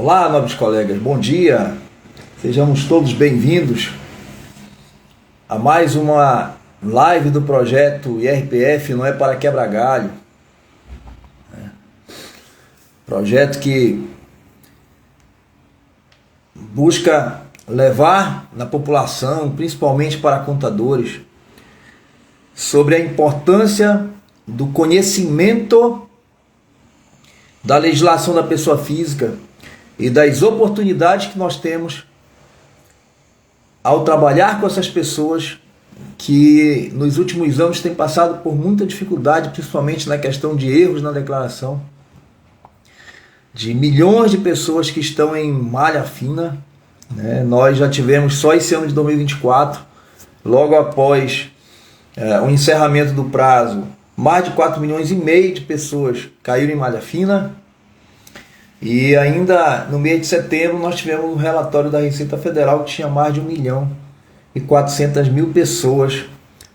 Olá, nobres colegas, bom dia. Sejamos todos bem-vindos a mais uma live do projeto IRPF Não é para Quebrar Galho. Projeto que busca levar na população, principalmente para contadores, sobre a importância do conhecimento da legislação da pessoa física e das oportunidades que nós temos ao trabalhar com essas pessoas que nos últimos anos têm passado por muita dificuldade, principalmente na questão de erros na declaração, de milhões de pessoas que estão em malha fina, né? Nós já tivemos só esse ano de 2024, logo após o encerramento do prazo, mais de 4,5 milhões de pessoas caíram em malha fina. E ainda no mês de setembro nós tivemos um relatório da Receita Federal que tinha mais de 1.400.000 pessoas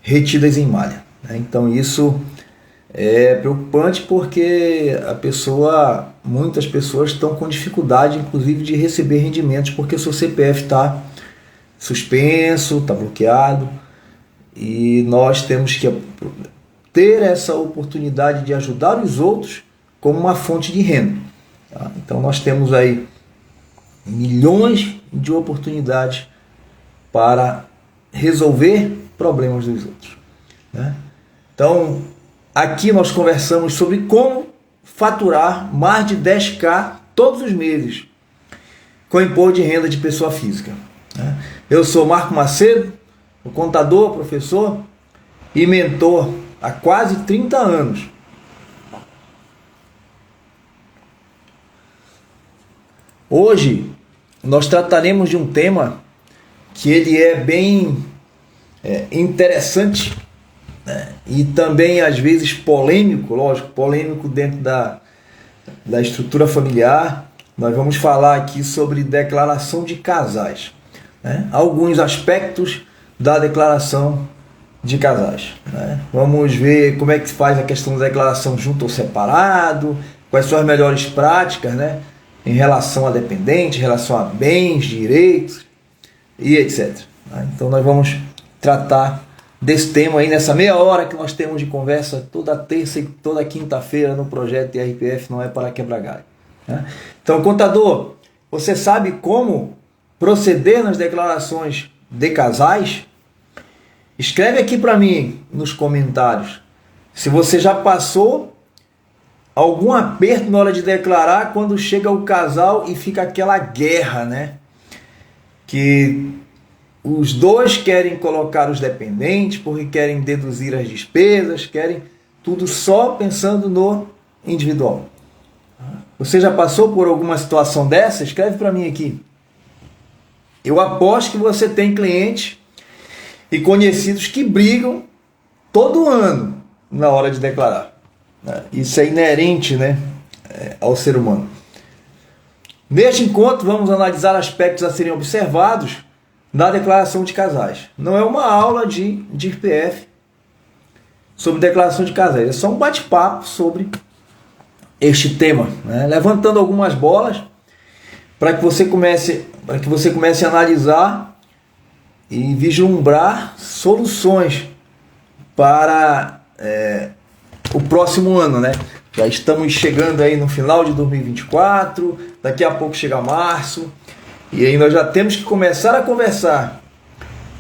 retidas em malha. Então isso é preocupante porque muitas pessoas estão com dificuldade, inclusive, de receber rendimentos porque seu CPF está suspenso, está bloqueado. E nós temos que ter essa oportunidade de ajudar os outros como uma fonte de renda. Então nós temos aí milhões de oportunidades para resolver problemas dos outros, né? Então aqui nós conversamos sobre como faturar mais de 10.000 todos os meses com imposto de renda de pessoa física, né? Eu sou Marco Macedo, contador, professor e mentor há quase 30 anos. Hoje nós trataremos de um tema que ele é bem interessante, né? E também às vezes polêmico, lógico, polêmico dentro da estrutura familiar. Nós vamos falar aqui sobre declaração de casais, né? Alguns aspectos da declaração de casais, né? Vamos ver como é que se faz a questão da declaração junto ou separado, quais são as melhores práticas, né, em relação a dependentes, em relação a bens, direitos e etc. Então nós vamos tratar desse tema aí nessa meia hora que nós temos de conversa toda terça e toda quinta-feira no projeto IRPF Não é para Quebrar Galho, né? Então, contador, você sabe como proceder nas declarações de casais? Escreve aqui para mim nos comentários se você já passou algum aperto na hora de declarar quando chega o casal e fica aquela guerra, né? Que os dois querem colocar os dependentes porque querem deduzir as despesas, querem tudo só pensando no individual. Você já passou por alguma situação dessa? Escreve para mim aqui. Eu aposto que você tem clientes e conhecidos que brigam todo ano na hora de declarar. Isso é inerente, né, ao ser humano. Neste encontro vamos analisar aspectos a serem observados na declaração de casais. Não é uma aula de IRPF sobre declaração de casais, é só um bate-papo sobre este tema, né, levantando algumas bolas para que você comece a analisar e vislumbrar soluções para o próximo ano, né? Já estamos chegando aí no final de 2024, daqui a pouco chega março, e aí nós já temos que começar a conversar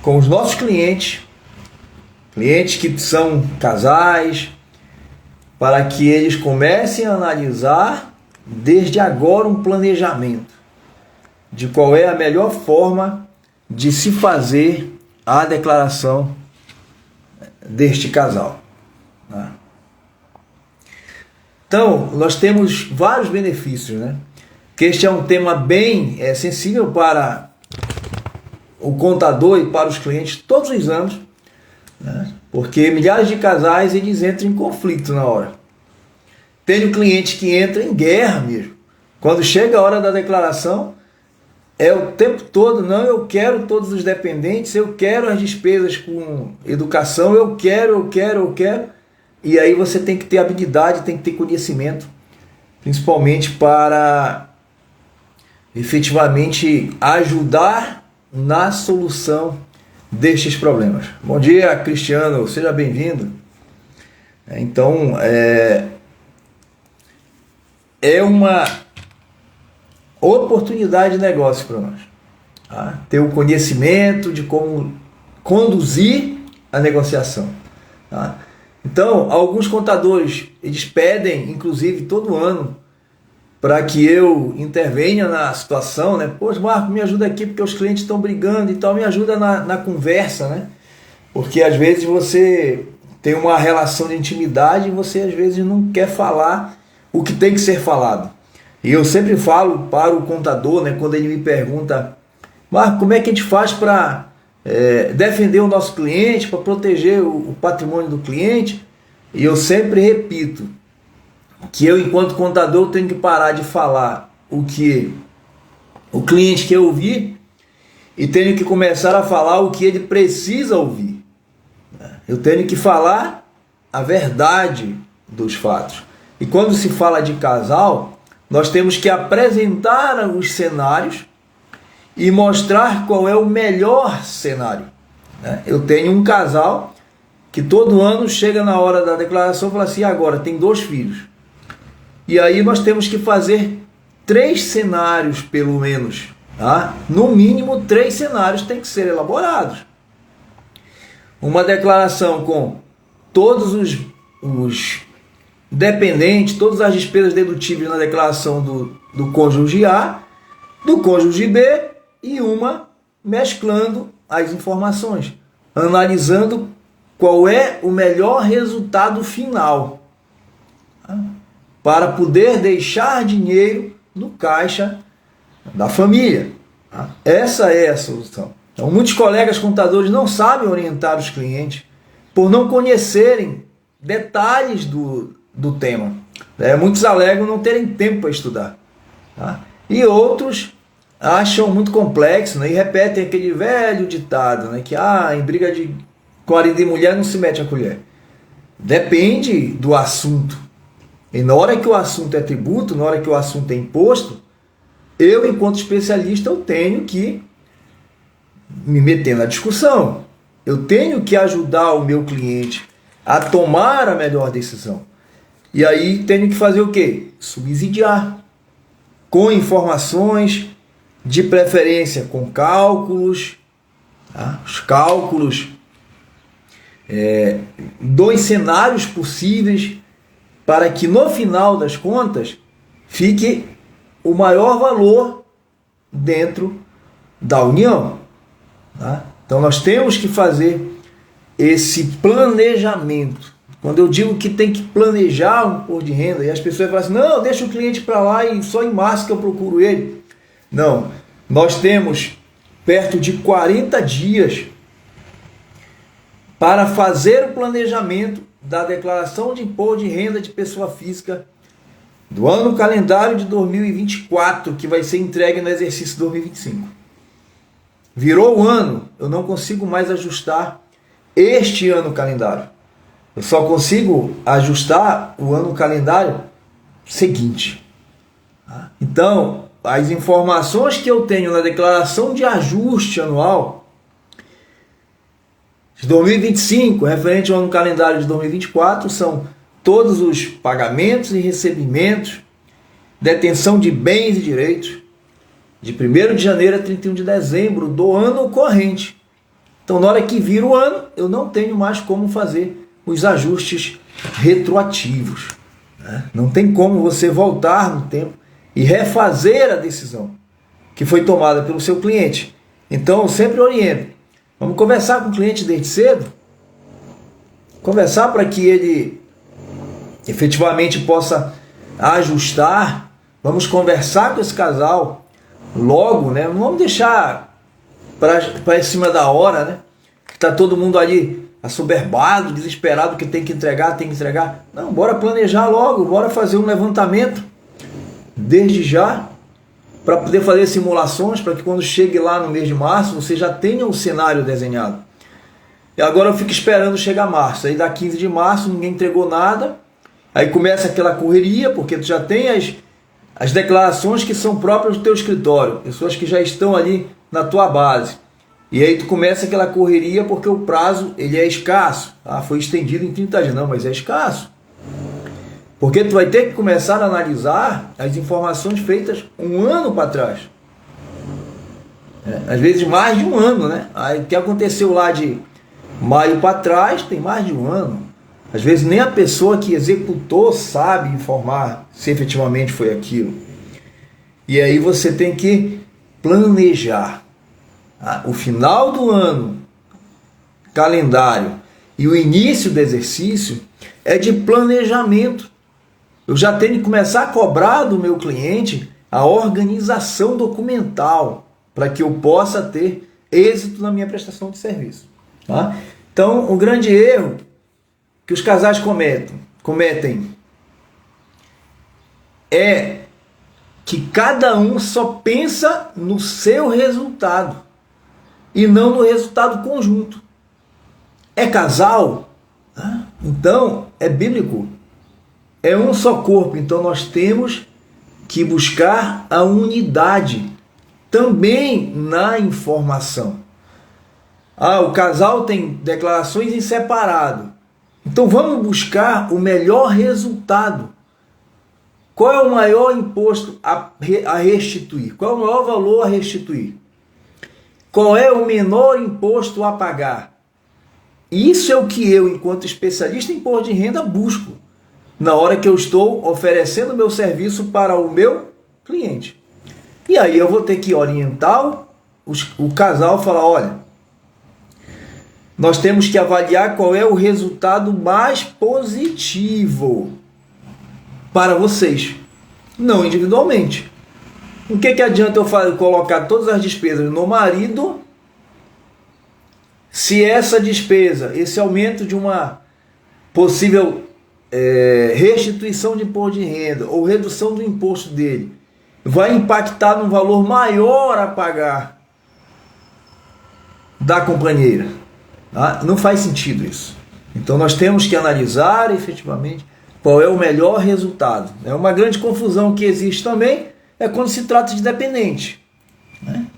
com os nossos clientes que são casais, para que eles comecem a analisar desde agora um planejamento de qual é a melhor forma de se fazer a declaração deste casal, né? Então, nós temos vários benefícios, né? Porque este é um tema bem sensível para o contador e para os clientes todos os anos, né? Porque milhares de casais eles entram em conflito na hora. Tem cliente que entra em guerra mesmo. Quando chega a hora da declaração, é o tempo todo, não, eu quero todos os dependentes, eu quero as despesas com educação, eu quero. E aí você tem que ter habilidade, tem que ter conhecimento, principalmente para efetivamente ajudar na solução destes problemas. Bom dia, Cristiano, seja bem-vindo. Então, é uma oportunidade de negócio para nós, tá? Ter o conhecimento de como conduzir a negociação, tá? Então, alguns contadores, eles pedem, inclusive, todo ano, para que eu intervenha na situação, né? Poxa, Marco, me ajuda aqui porque os clientes estão brigando e tal, me ajuda na conversa, né? Porque às vezes você tem uma relação de intimidade e você às vezes não quer falar o que tem que ser falado. E eu sempre falo para o contador, né, quando ele me pergunta, Marco, como é que a gente faz para defender o nosso cliente, para proteger o patrimônio do cliente? E eu sempre repito que eu, enquanto contador, tenho que parar de falar o que o cliente quer ouvir e tenho que começar a falar o que ele precisa ouvir. Eu tenho que falar a verdade dos fatos. E quando se fala de casal, nós temos que apresentar os cenários e mostrar qual é o melhor cenário. Eu tenho um casal que todo ano chega na hora da declaração e fala assim, agora tem 2 filhos. E aí nós temos que fazer 3 cenários pelo menos. Tá? No mínimo 3 cenários têm que ser elaborados. Uma declaração com todos os dependentes, todas as despesas dedutíveis na declaração do cônjuge A, do cônjuge B, e uma mesclando as informações, analisando qual é o melhor resultado final, tá? Para poder deixar dinheiro no caixa da família. Tá? Essa é a solução. Então, muitos colegas contadores não sabem orientar os clientes por não conhecerem detalhes do tema. Muitos alegam não terem tempo para estudar. Tá? E outros acham muito complexo, né? E repetem aquele velho ditado, né? Que em briga de marido e mulher não se mete a colher. Depende do assunto. E na hora que o assunto é tributo, na hora que o assunto é imposto, eu, enquanto especialista, eu tenho que me meter na discussão. Eu tenho que ajudar o meu cliente a tomar a melhor decisão. E aí tenho que fazer o quê? Subsidiar. Com informações, de preferência com cálculos, tá? Os cálculos, 2 cenários possíveis, para que no final das contas fique o maior valor dentro da união. Tá? Então nós temos que fazer esse planejamento. Quando eu digo que tem que planejar um imposto de renda, e as pessoas falam assim, não, deixa o cliente para lá e só em março que eu procuro ele. Não, nós temos perto de 40 dias para fazer o planejamento da declaração de imposto de renda de pessoa física do ano calendário de 2024, que vai ser entregue no exercício 2025. Virou o ano, eu não consigo mais ajustar este ano calendário. Eu só consigo ajustar o ano calendário seguinte. Então, as informações que eu tenho na declaração de ajuste anual de 2025, referente ao ano calendário de 2024, são todos os pagamentos e recebimentos, detenção de bens e direitos, de 1º de janeiro a 31 de dezembro do ano corrente. Então, na hora que vira o ano, eu não tenho mais como fazer os ajustes retroativos. Não tem como você voltar no tempo e refazer a decisão que foi tomada pelo seu cliente. Então, eu sempre oriento. Vamos conversar com o cliente desde cedo, conversar para que ele efetivamente possa ajustar. Vamos conversar com esse casal logo, né? Não vamos deixar para cima da hora, né? Que está todo mundo ali assoberbado, desesperado, que tem que entregar. Não, bora planejar logo, bora fazer um levantamento desde já, para poder fazer simulações, para que quando chegue lá no mês de março, você já tenha um cenário desenhado. E agora eu fico esperando chegar março. Aí dá 15 de março, ninguém entregou nada. Aí começa aquela correria, porque tu já tem as declarações que são próprias do teu escritório, pessoas que já estão ali na tua base. E aí tu começa aquela correria porque o prazo ele é escasso. Foi estendido em 30 dias. Não, mas é escasso. Porque tu vai ter que começar a analisar as informações feitas um ano para trás. Às vezes mais de um ano, né? Aí o que aconteceu lá de maio para trás tem mais de um ano. Às vezes nem a pessoa que executou sabe informar se efetivamente foi aquilo. E aí você tem que planejar. O final do ano, calendário, e o início do exercício é de planejamento. Eu já tenho que começar a cobrar do meu cliente a organização documental para que eu possa ter êxito na minha prestação de serviço. Tá? Então, o grande erro que os casais cometem é que cada um só pensa no seu resultado e não no resultado conjunto. É casal? Então, é bíblico. É um só corpo, então nós temos que buscar a unidade também na informação. O casal tem declarações em separado. Então vamos buscar o melhor resultado. Qual é o maior imposto a restituir? Qual é o maior valor a restituir? Qual é o menor imposto a pagar? Isso é o que eu, enquanto especialista em imposto de renda, busco na hora que eu estou oferecendo meu serviço para o meu cliente. E aí eu vou ter que orientar o casal, falar, olha, nós temos que avaliar qual é o resultado mais positivo para vocês, não individualmente. O que adianta eu colocar todas as despesas no marido se essa despesa, esse aumento de uma possível restituição de imposto de renda ou redução do imposto dele vai impactar num valor maior a pagar da companheira? Não faz sentido isso. Então nós temos que analisar efetivamente qual é o melhor resultado. Uma grande confusão que existe também é quando se trata de dependente.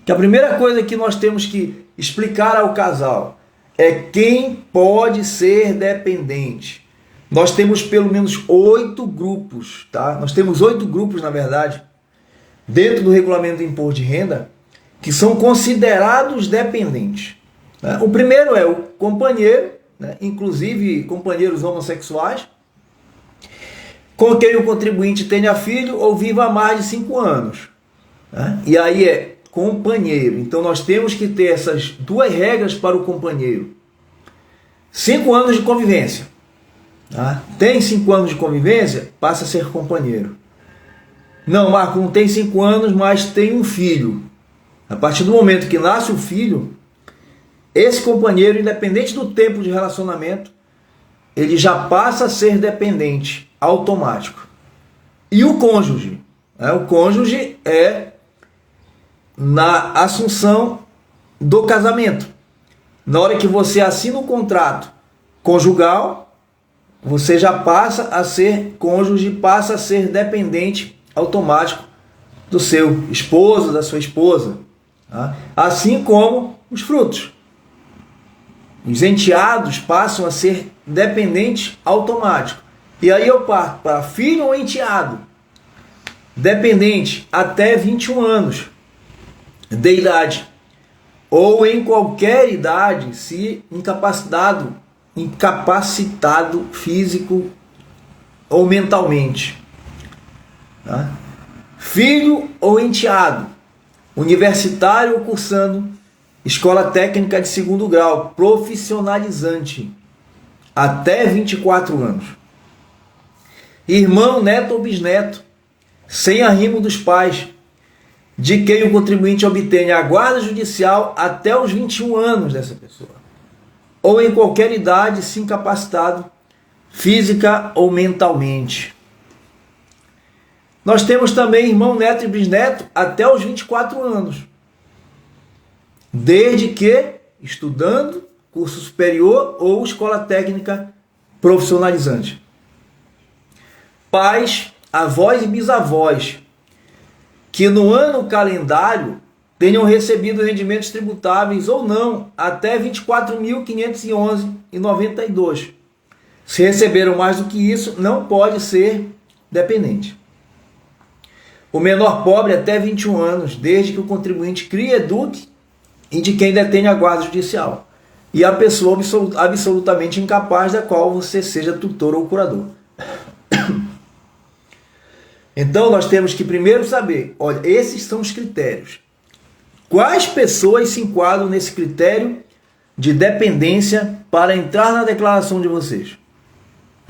Que a primeira coisa que nós temos que explicar ao casal é quem pode ser dependente. Nós temos pelo menos 8 grupos, tá? Nós temos 8 grupos, na verdade, dentro do regulamento do imposto de renda, que são considerados dependentes. O primeiro é o companheiro, inclusive companheiros homossexuais, com quem o contribuinte tenha filho ou viva há mais de 5 anos. E aí é companheiro. Então nós temos que ter essas 2 regras para o companheiro. 5 anos de convivência. Tem 5 anos de convivência, passa a ser companheiro. Não, Marco, não tem 5 anos, mas tem um filho. A partir do momento que nasce o filho, esse companheiro, independente do tempo de relacionamento, ele já passa a ser dependente automático. E o cônjuge? O cônjuge é na assunção do casamento. Na hora que você assina o contrato conjugal, você já passa a ser cônjuge, passa a ser dependente automático do seu esposo, da sua esposa. Assim como os frutos. Os enteados passam a ser dependentes automáticos. E aí eu parto para filho ou enteado, dependente até 21 anos de idade, ou em qualquer idade, se incapacitado físico ou mentalmente. Filho ou enteado, universitário ou cursando escola técnica de 2º grau, profissionalizante, até 24 anos. Irmão, neto ou bisneto, sem arrimo dos pais, de quem o contribuinte obtém a guarda judicial até os 21 anos dessa pessoa, ou em qualquer idade, se incapacitado física ou mentalmente. Nós temos também irmão, neto e bisneto até os 24 anos, desde que estudando curso superior ou escola técnica profissionalizante. Pais, avós e bisavós, que no ano calendário tenham recebido rendimentos tributáveis ou não até R$ 24.511,92. Se receberam mais do que isso, não pode ser dependente. O menor pobre até 21 anos, desde que o contribuinte crie, eduque e de quem detém a guarda judicial. E a pessoa absolutamente incapaz da qual você seja tutor ou curador. Então nós temos que primeiro saber, olha, esses são os critérios. Quais pessoas se enquadram nesse critério de dependência para entrar na declaração de vocês?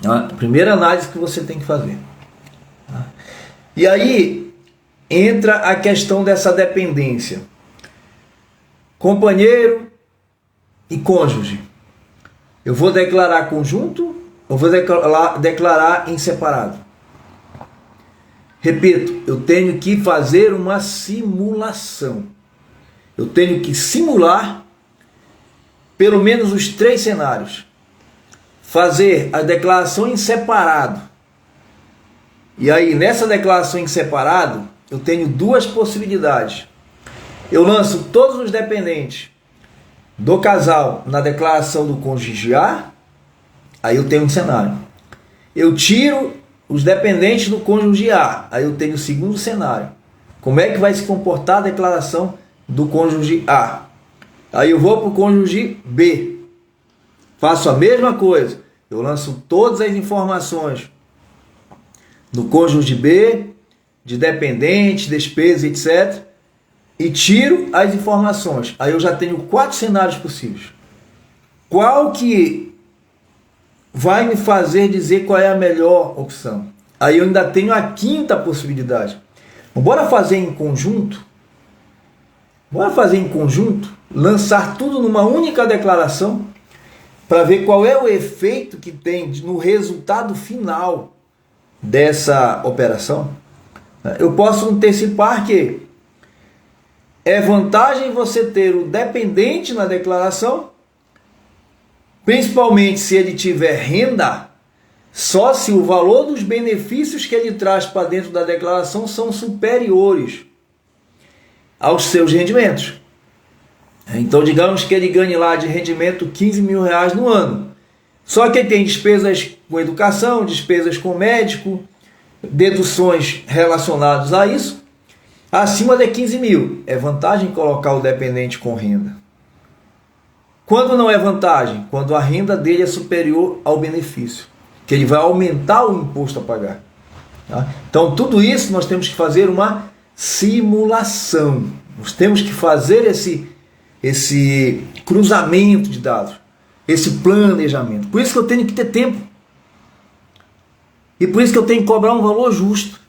A primeira análise que você tem que fazer. E aí entra a questão dessa dependência. Companheiro e cônjuge. Eu vou declarar conjunto ou vou declarar em separado? Repito, eu tenho que fazer uma simulação. Eu tenho que simular pelo menos os 3 cenários. Fazer a declaração em separado. E aí, nessa declaração em separado, eu tenho 2 possibilidades. Eu lanço todos os dependentes do casal na declaração do cônjuge A, aí eu tenho um cenário. Eu tiro os dependentes do cônjuge A, aí eu tenho o segundo cenário. Como é que vai se comportar a declaração do cônjuge A? Aí eu vou para o cônjuge B. Faço a mesma coisa. Eu lanço todas as informações do cônjuge B, de dependente, despesas, etc. E tiro as informações. Aí eu já tenho 4 cenários possíveis. Qual que vai me fazer dizer qual é a melhor opção? Aí eu ainda tenho a 5ª possibilidade. Bora fazer em conjunto? Bora fazer em conjunto? Lançar tudo numa única declaração para ver qual é o efeito que tem no resultado final dessa operação? Eu posso antecipar que é vantagem você ter o dependente na declaração, principalmente se ele tiver renda, só se o valor dos benefícios que ele traz para dentro da declaração são superiores aos seus rendimentos. Então, digamos que ele ganhe lá de rendimento R$15 mil no ano. Só que ele tem despesas com educação, despesas com médico, deduções relacionadas a isso, acima de 15 mil. É vantagem colocar o dependente com renda. Quando não é vantagem? Quando a renda dele é superior ao benefício, que ele vai aumentar o imposto a pagar. Tá? Então, tudo isso nós temos que fazer uma simulação. Nós temos que fazer esse cruzamento de dados, esse planejamento. Por isso que eu tenho que ter tempo. E por isso que eu tenho que cobrar um valor justo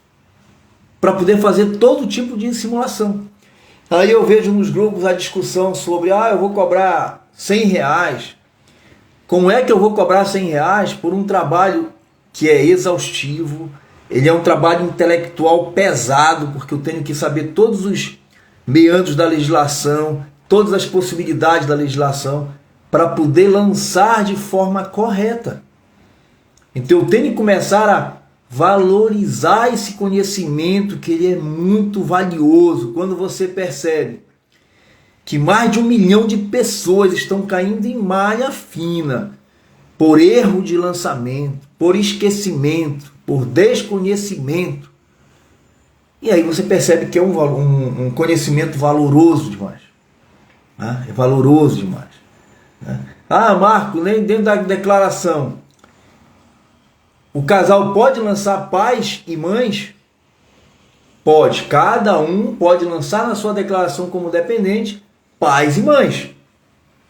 para poder fazer todo tipo de simulação. Aí eu vejo nos grupos a discussão sobre, eu vou cobrar R$100. Como é que eu vou cobrar R$100 por um trabalho que é exaustivo? Ele é um trabalho intelectual pesado, porque eu tenho que saber todos os meandros da legislação, todas as possibilidades da legislação, para poder lançar de forma correta. Então eu tenho que começar a valorizar esse conhecimento, que ele é muito valioso. Quando você percebe que mais de 1 milhão de pessoas estão caindo em malha fina por erro de lançamento, por esquecimento, por desconhecimento. E aí você percebe que é um conhecimento valoroso demais. É valoroso demais. Marco, nem dentro da declaração o casal pode lançar pais e mães? Pode. Cada um pode lançar na sua declaração como dependente pais e mães,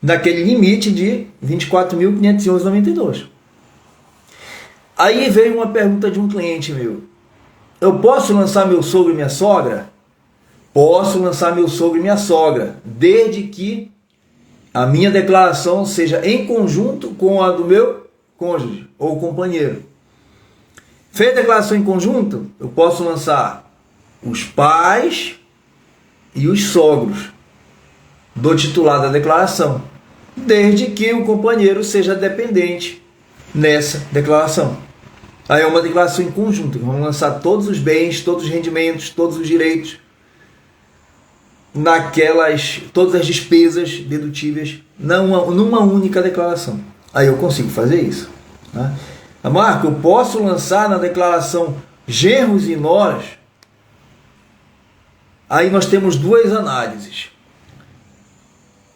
naquele limite de R$ 24.511,92. Aí veio uma pergunta de um cliente meu. Eu posso lançar meu sogro e minha sogra? Posso lançar meu sogro e minha sogra, desde que a minha declaração seja em conjunto com a do meu cônjuge ou companheiro. Fez a declaração em conjunto? Eu posso lançar os pais e os sogros do titular da declaração, desde que o companheiro seja dependente nessa declaração. Aí é uma declaração em conjunto, vamos lançar todos os bens, todos os rendimentos, todos os direitos todas as despesas dedutíveis numa única declaração. Aí eu consigo fazer isso, né? Marco, eu posso lançar na declaração genros e noras? Aí nós temos duas análises.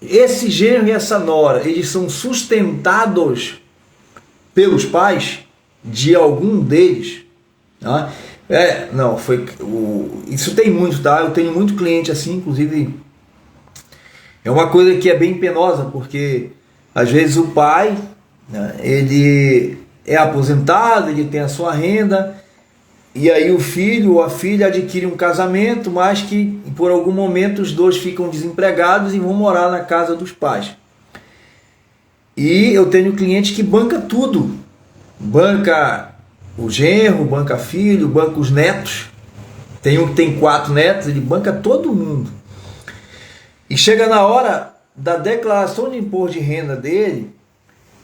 Esse genro e essa nora, eles são sustentados pelos pais de algum deles, tá? Isso tem muito, tá? Eu tenho muito cliente assim, inclusive é uma coisa que é bem penosa, porque às vezes o pai, né, ele é aposentado, ele tem a sua renda, e aí o filho ou a filha adquire um casamento, mas que por algum momento os dois ficam desempregados e vão morar na casa dos pais. E eu tenho cliente que banca tudo, banca o genro, banca filho, banca os netos. Tem um que tem 4 netos, ele banca todo mundo. E chega na hora da declaração de imposto de renda dele,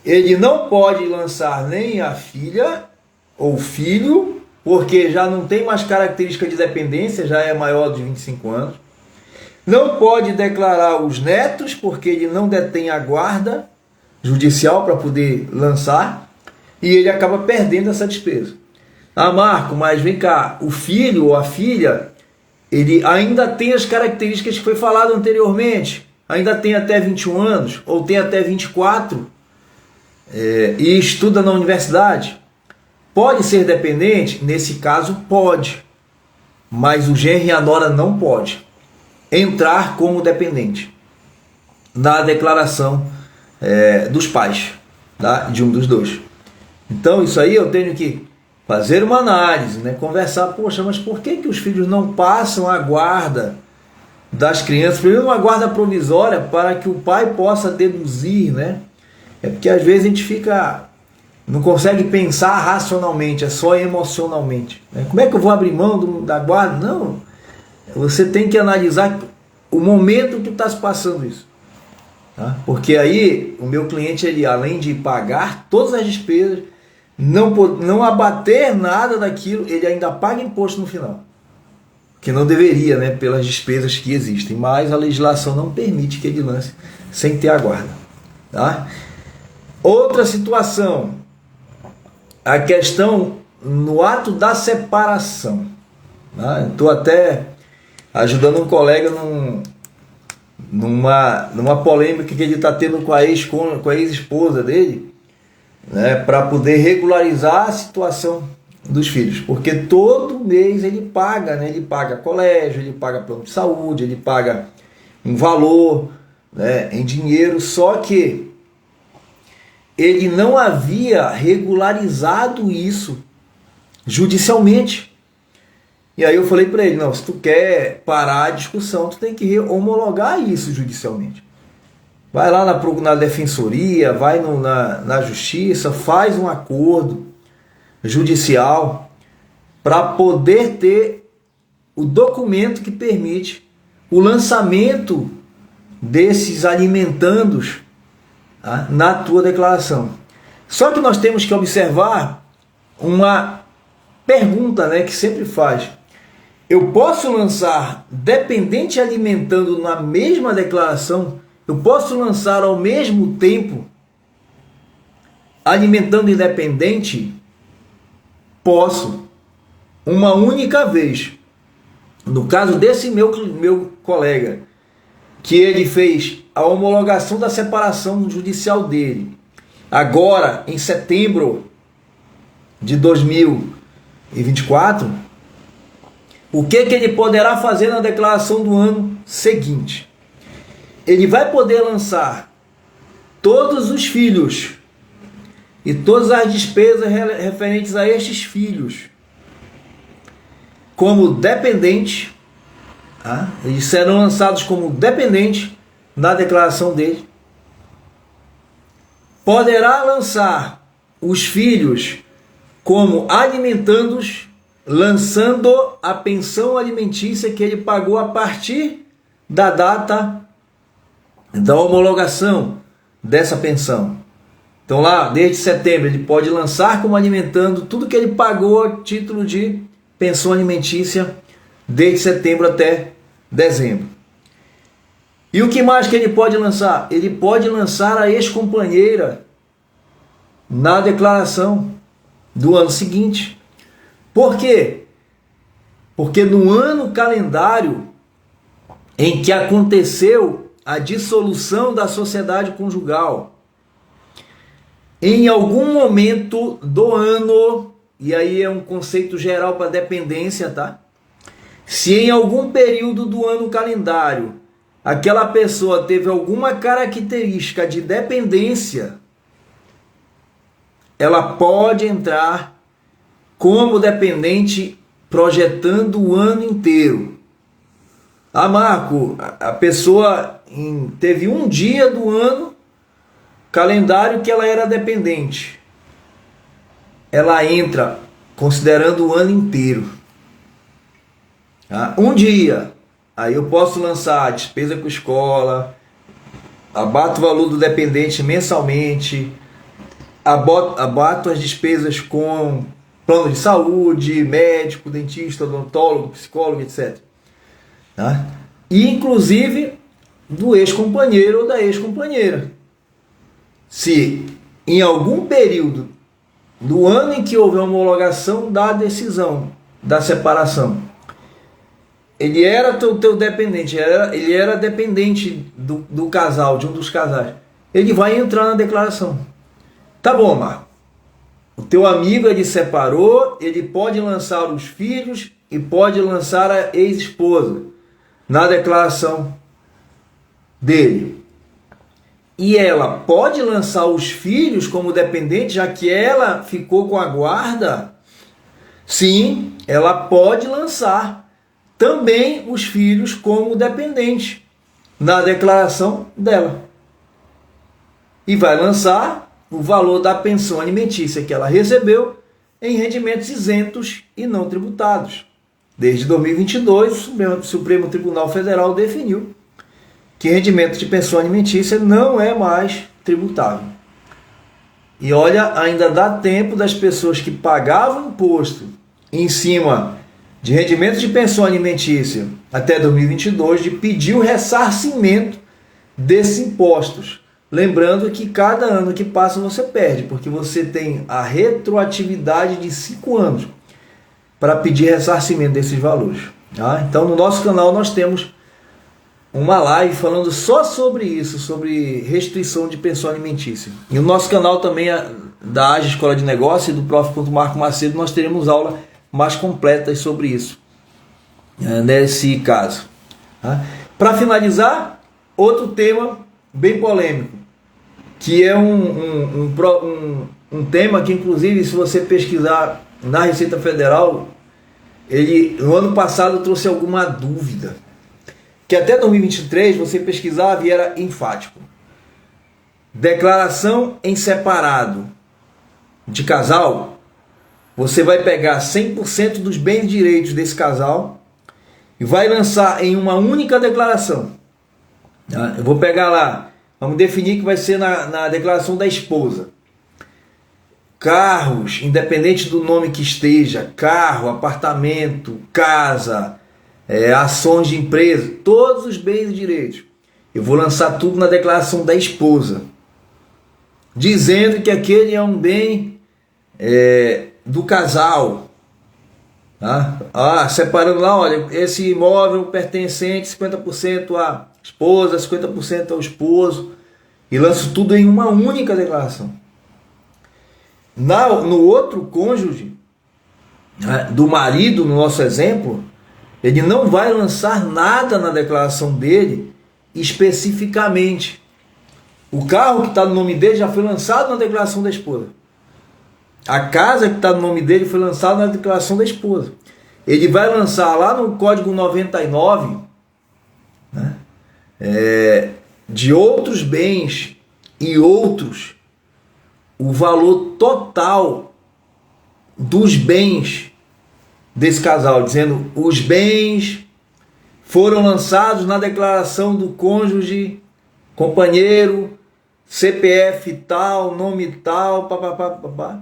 ele não pode lançar nem a filha ou filho, porque já não tem mais característica de dependência, já é maior de 25 anos. Não pode declarar os netos, porque ele não detém a guarda judicial para poder lançar, e ele acaba perdendo essa despesa. Ah, Marco, mas vem cá, o filho ou a filha, ele ainda tem as características que foi falado anteriormente, ainda tem até 21 anos, ou tem até 24, e estuda na universidade. Pode ser dependente? Nesse caso pode, mas o genro e a nora não pode entrar como dependente na declaração dos pais, tá? De um dos dois. Então isso aí eu tenho que fazer uma análise, né? Conversar, poxa, mas por que os filhos não passam a guarda das crianças? Primeiro uma guarda provisória para que o pai possa deduzir, né? É porque às vezes a gente não consegue pensar racionalmente, é só emocionalmente, né? Como é que eu vou abrir mão da guarda? Não, você tem que analisar o momento que está se passando isso, tá? Porque aí o meu cliente, ele além de pagar todas as despesas, não abater nada daquilo, ele ainda paga imposto no final, que não deveria, né, pelas despesas que existem, mas a legislação não permite que ele lance sem ter a guarda, tá? Outra situação, a questão no ato da separação, tá? Estou até ajudando um colega numa polêmica que ele está tendo com a ex-esposa dele, né, para poder regularizar a situação dos filhos, porque todo mês ele paga, né, ele paga colégio, ele paga plano de saúde, ele paga um valor, né, em dinheiro, só que ele não havia regularizado isso judicialmente. E aí eu falei para ele, não, se tu quer parar a discussão, tu tem que homologar isso judicialmente. Vai lá na defensoria, vai na justiça, faz um acordo judicial para poder ter o documento que permite o lançamento desses alimentandos, tá, na tua declaração. Só que nós temos que observar uma pergunta, né, que sempre faz. Eu posso lançar dependente alimentando na mesma declaração? Eu posso lançar ao mesmo tempo alimentando independente? Posso. Uma única vez. No caso desse meu colega, que ele fez a homologação da separação judicial dele, agora em setembro de 2024, o que ele poderá fazer na declaração do ano seguinte? Ele vai poder lançar todos os filhos e todas as despesas referentes a estes filhos como dependentes, tá? Eles serão lançados como dependentes na declaração dele. Poderá lançar os filhos como alimentandos, lançando a pensão alimentícia que ele pagou a partir da data da homologação dessa pensão. Então lá, desde setembro, ele pode lançar como alimentando tudo que ele pagou a título de pensão alimentícia desde setembro até dezembro. E o que mais que ele pode lançar? Ele pode lançar a ex-companheira na declaração do ano seguinte. Por quê? Porque no ano calendário em que aconteceu a dissolução da sociedade conjugal, em algum momento do ano, e aí é um conceito geral para dependência, tá? Se em algum período do ano calendário aquela pessoa teve alguma característica de dependência, ela pode entrar como dependente projetando o ano inteiro. Ah, Marco, a pessoa teve um dia do ano calendário que ela era dependente. Ela entra considerando o ano inteiro. Um dia, aí eu posso lançar a despesa com escola, abato o valor do dependente mensalmente, abato as despesas com plano de saúde, médico, dentista, odontólogo, psicólogo, etc. E inclusive do ex-companheiro ou da ex-companheira. Se em algum período do ano em que houve a homologação da decisão da separação, ele era teu dependente, ele era dependente do casal, de um dos casais, ele vai entrar na declaração. Tá bom, Marco. O teu amigo, ele separou, ele pode lançar os filhos e pode lançar a ex-esposa na declaração dele. E ela pode lançar os filhos como dependente, já que ela ficou com a guarda? Sim, ela pode lançar também os filhos como dependente na declaração dela. E vai lançar o valor da pensão alimentícia que ela recebeu em rendimentos isentos e não tributados. Desde 2022, o Supremo Tribunal Federal definiu que rendimento de pensão alimentícia não é mais tributável. E olha, ainda dá tempo das pessoas que pagavam imposto em cima de rendimento de pensão alimentícia até 2022 de pedir o ressarcimento desses impostos. Lembrando que cada ano que passa você perde, porque você tem a retroatividade de 5 anos para pedir ressarcimento desses valores. Então no nosso canal nós temos uma live falando só sobre isso, sobre restrição de pensão alimentícia. E no nosso canal também da AGE Escola de Negócio e do Prof. Marco Macedo nós teremos aula mais completas sobre isso, nesse caso. Para finalizar, outro tema bem polêmico, que é um tema que, inclusive, se você pesquisar na Receita Federal, ele no ano passado trouxe alguma dúvida, que até 2023 você pesquisava e era enfático. Declaração em separado de casal, você vai pegar 100% dos bens e direitos desse casal e vai lançar em uma única declaração. Eu vou pegar lá, vamos definir que vai ser na declaração da esposa. Carros, independente do nome que esteja, carro, apartamento, casa, ações de empresa, todos os bens e direitos. Eu vou lançar tudo na declaração da esposa, dizendo que aquele é um bem do casal. Separando lá, olha, esse imóvel pertencente 50% à esposa, 50% ao esposo, e lanço tudo em uma única declaração. No outro cônjuge, do marido, no nosso exemplo, ele não vai lançar nada na declaração dele especificamente. O carro que está no nome dele já foi lançado na declaração da esposa. A casa que está no nome dele foi lançada na declaração da esposa. Ele vai lançar lá no Código 99, de outros bens e outros, o valor total dos bens desse casal, dizendo os bens foram lançados na declaração do cônjuge, companheiro, CPF tal, nome tal, papapá,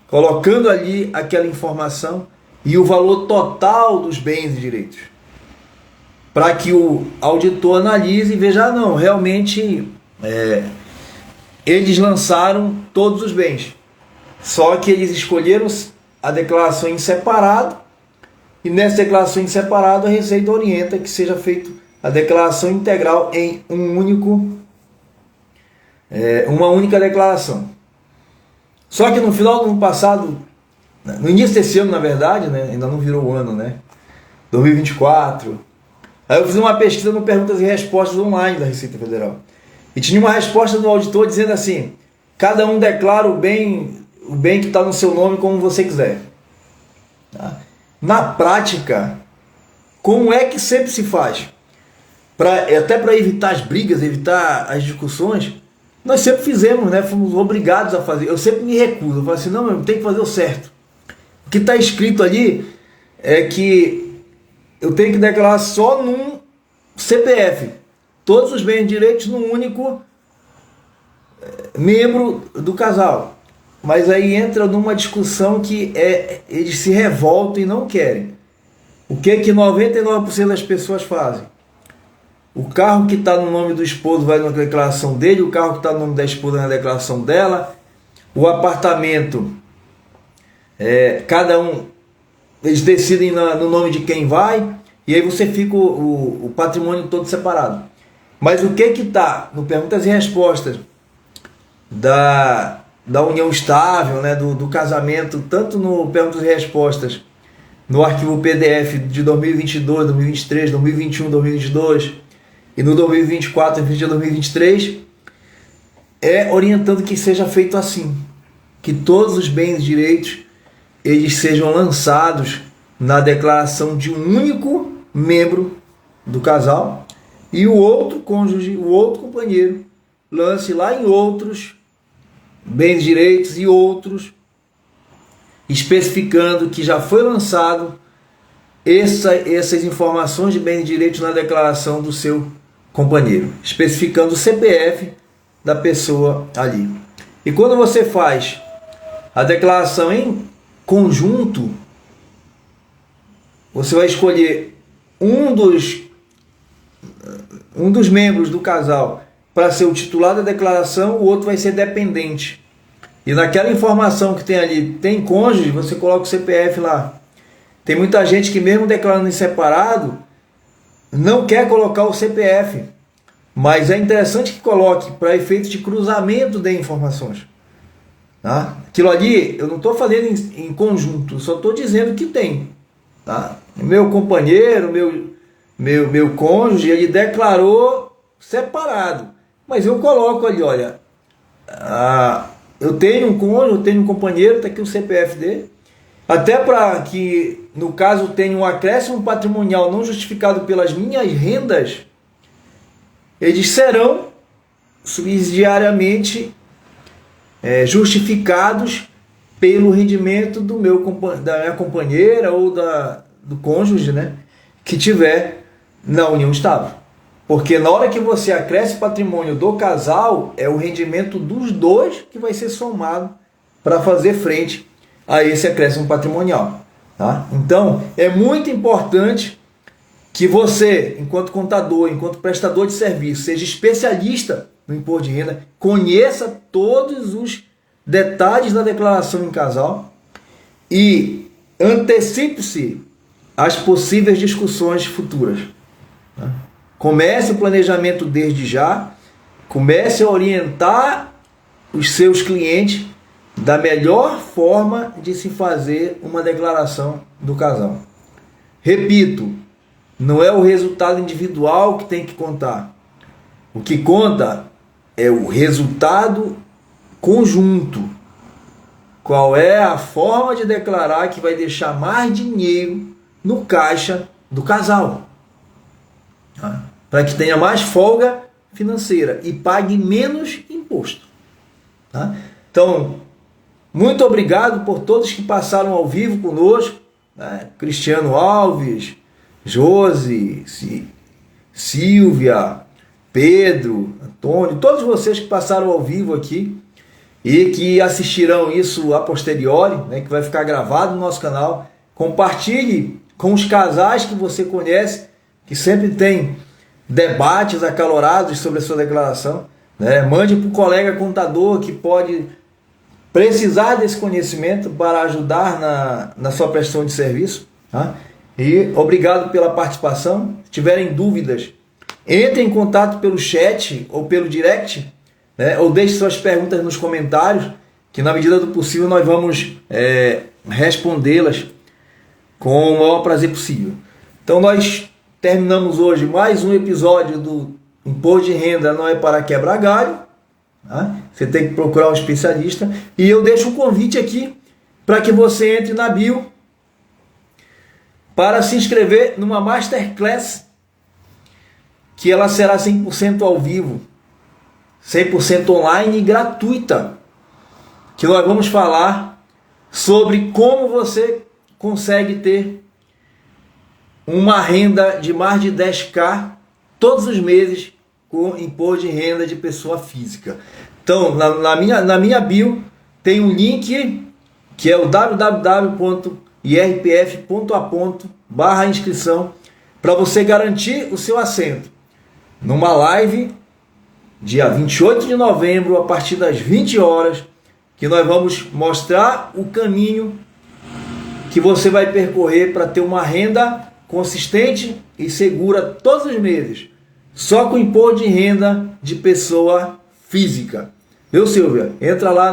colocando ali aquela informação e o valor total dos bens e direitos. para que o auditor analise e veja, não, realmente eles lançaram todos os bens, só que eles escolheram a declaração em separado, e nessa declaração em separado a Receita orienta que seja feita a declaração integral em uma única declaração. Só que no final do ano passado, no início desse ano, na verdade, né, ainda não virou o ano, né, 2024, aí eu fiz uma pesquisa no Perguntas e Respostas online da Receita Federal. E tinha uma resposta do auditor dizendo assim: cada um declara o bem que está no seu nome como você quiser. Tá? Na prática, como é que sempre se faz? Até para evitar as brigas, evitar as discussões, nós sempre fizemos, né? Fomos obrigados a fazer. Eu sempre me recuso. Eu falo assim, não, eu tenho que fazer o certo. O que está escrito ali é que eu tenho que declarar só num CPF todos os bens e direitos num único membro do casal. Mas aí entra numa discussão que eles se revoltam e não querem. O que 99% das pessoas fazem? O carro que está no nome do esposo vai na declaração dele, o carro que está no nome da esposa na declaração dela, o apartamento, cada um, eles decidem no nome de quem vai, e aí você fica o patrimônio todo separado. Mas o que está no Perguntas e Respostas da união estável, né, do casamento, tanto no Perguntas e Respostas, no arquivo PDF de 2022, 2023, 2021, 2022 e no 2024, 2023, orientando que seja feito assim, que todos os bens e direitos eles sejam lançados na declaração de um único membro do casal, e o outro cônjuge, o outro companheiro, lance lá em outros bens e direitos e outros, especificando que já foi lançado essas informações de bens e direitos na declaração do seu companheiro, especificando o CPF da pessoa ali. E quando você faz a declaração em conjunto, você vai escolher um dos membros do casal para ser o titular da declaração, o outro vai ser dependente. E naquela informação que tem ali, tem cônjuge, você coloca o CPF lá. Tem muita gente que mesmo declarando em separado, não quer colocar o CPF. Mas é interessante que coloque para efeitos de cruzamento de informações. Tá? Aquilo ali, eu não estou fazendo em conjunto, só estou dizendo que tem. Tá? Meu companheiro, meu cônjuge, ele declarou separado. Mas eu coloco ali, olha, eu tenho um cônjuge, eu tenho um companheiro, está aqui o CPF dele. Até para que, no caso, tenha um acréscimo patrimonial não justificado pelas minhas rendas, eles serão subsidiariamente justificados pelo rendimento da minha companheira ou do cônjuge, né, que tiver na união estável. Porque na hora que você acresce patrimônio do casal, é o rendimento dos dois que vai ser somado para fazer frente a esse acréscimo patrimonial. Tá? Então, é muito importante que você, enquanto contador, enquanto prestador de serviço, seja especialista no imposto de renda, conheça todos os detalhes da declaração em casal e antecipe-se às possíveis discussões futuras. Tá? Comece o planejamento desde já, comece a orientar os seus clientes da melhor forma de se fazer uma declaração do casal. Repito, não é o resultado individual que tem que contar. O que conta é o resultado conjunto. Qual é a forma de declarar que vai deixar mais dinheiro no caixa do casal? Tá? Para que tenha mais folga financeira e pague menos imposto. Tá? Então, muito obrigado por todos que passaram ao vivo conosco, né? Cristiano Alves, Josi, Silvia, Pedro, Antônio, todos vocês que passaram ao vivo aqui e que assistirão isso a posteriori, né? Que vai ficar gravado no nosso canal. Compartilhe com os casais que você conhece que sempre tem debates acalorados sobre a sua declaração, né? Mande para o colega contador que pode precisar desse conhecimento para ajudar na sua prestação de serviço. Tá? E obrigado pela participação. Se tiverem dúvidas, entre em contato pelo chat ou pelo direct, né? Ou deixe suas perguntas nos comentários, que na medida do possível nós vamos respondê-las com o maior prazer possível. Então nós terminamos hoje mais um episódio do Imposto de Renda Não é para Quebrar Galho. Tá? Você tem que procurar um especialista. E eu deixo um convite aqui para que você entre na bio para se inscrever numa Masterclass, que ela será 100% ao vivo, 100% online e gratuita, que nós vamos falar sobre como você consegue ter uma renda de mais de 10k todos os meses com imposto de renda de pessoa física. Então, na minha bio tem um link que é o www.irpf.a.inscrição para você garantir o seu assento numa live dia 28 de novembro a partir das 20 horas, que nós vamos mostrar o caminho que você vai percorrer para ter uma renda consistente e segura todos os meses, só com imposto de renda de pessoa física. Viu, Silvia? Entra lá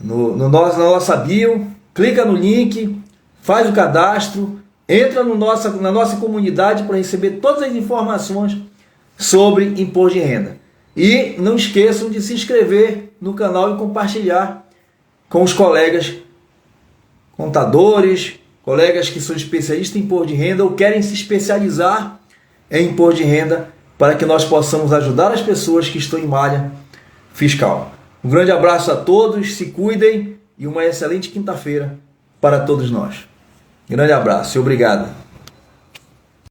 na nossa bio, clica no link, faz o cadastro, entra na nossa comunidade para receber todas as informações sobre imposto de renda. E não esqueçam de se inscrever no canal e compartilhar com os colegas contadores, colegas que são especialistas em imposto de renda ou querem se especializar em imposto de renda, para que nós possamos ajudar as pessoas que estão em malha fiscal. Um grande abraço a todos, se cuidem e uma excelente quinta-feira para todos nós. Grande abraço e obrigado.